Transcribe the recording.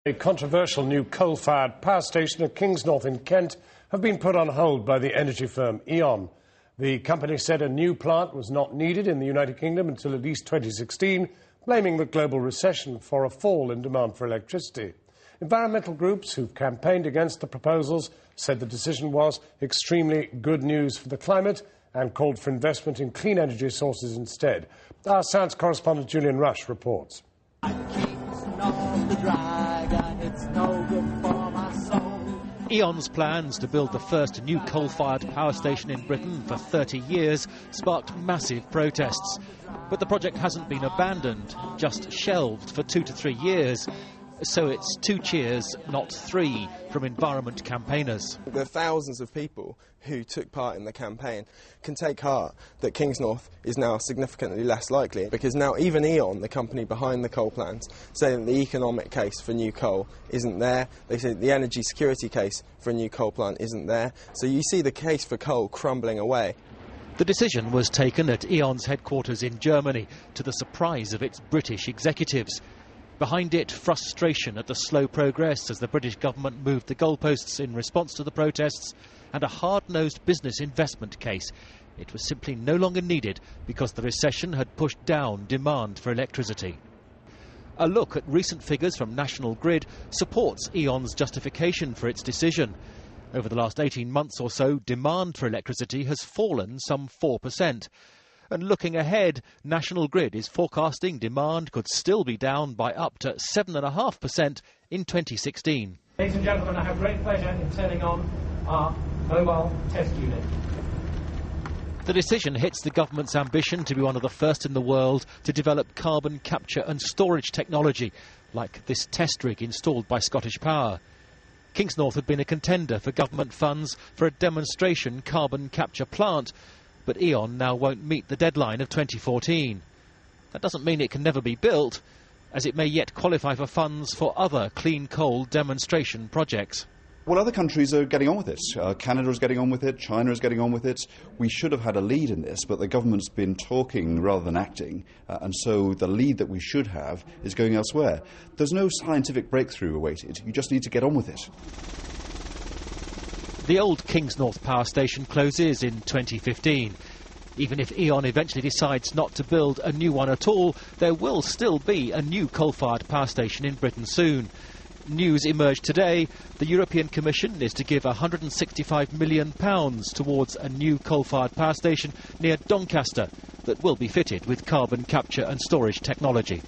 A controversial new coal-fired power station at Kingsnorth in Kent have been put on hold by the energy firm E.ON. The company said a new plant was not needed in the United Kingdom until at least 2016, blaming the global recession for a fall in demand for electricity. Environmental groups who've campaigned against the proposals said the decision was extremely good news for the climate and called for investment in clean energy sources instead. Our science correspondent Julian Rush reports. E.ON's plans to build the first new coal-fired power station in Britain for 30 years sparked massive protests. But the project hasn't been abandoned, just shelved for 2 to 3 years. So it's 2 cheers, not 3, from environment campaigners. The thousands of people who took part in the campaign can take heart that Kingsnorth is now significantly less likely, because now even E.ON, the company behind the coal plants, say that the economic case for new coal isn't there. They say the energy security case for a new coal plant isn't there. So you see the case for coal crumbling away. The decision was taken at E.ON's headquarters in Germany, to the surprise of its British executives. Behind it, frustration at the slow progress as the British government moved the goalposts in response to the protests, and a hard-nosed business investment case. It was simply no longer needed because the recession had pushed down demand for electricity. A look at recent figures from National Grid supports E.ON's justification for its decision. Over the last 18 months or so, demand for electricity has fallen some 4%. And looking ahead, National Grid is forecasting demand could still be down by up to 7.5% in 2016. Ladies and gentlemen, I have great pleasure in turning on our mobile test unit. The decision hits the government's ambition to be one of the first in the world to develop carbon capture and storage technology, like this test rig installed by Scottish Power. Kingsnorth had been a contender for government funds for a demonstration carbon capture plant, but E.ON now won't meet the deadline of 2014. That doesn't mean it can never be built, as it may yet qualify for funds for other clean coal demonstration projects. Well, other countries are getting on with this. Canada is getting on with it, China is getting on with it. We should have had a lead in this, but the government's been talking rather than acting, and so the lead that we should have is going elsewhere. There's no scientific breakthrough awaited, you just need to get on with it. The old Kingsnorth power station closes in 2015. Even if E.ON eventually decides not to build a new one at all, there will still be a new coal-fired power station in Britain soon. News emerged today. The European Commission is to give £165 million towards a new coal-fired power station near Doncaster that will be fitted with carbon capture and storage technology.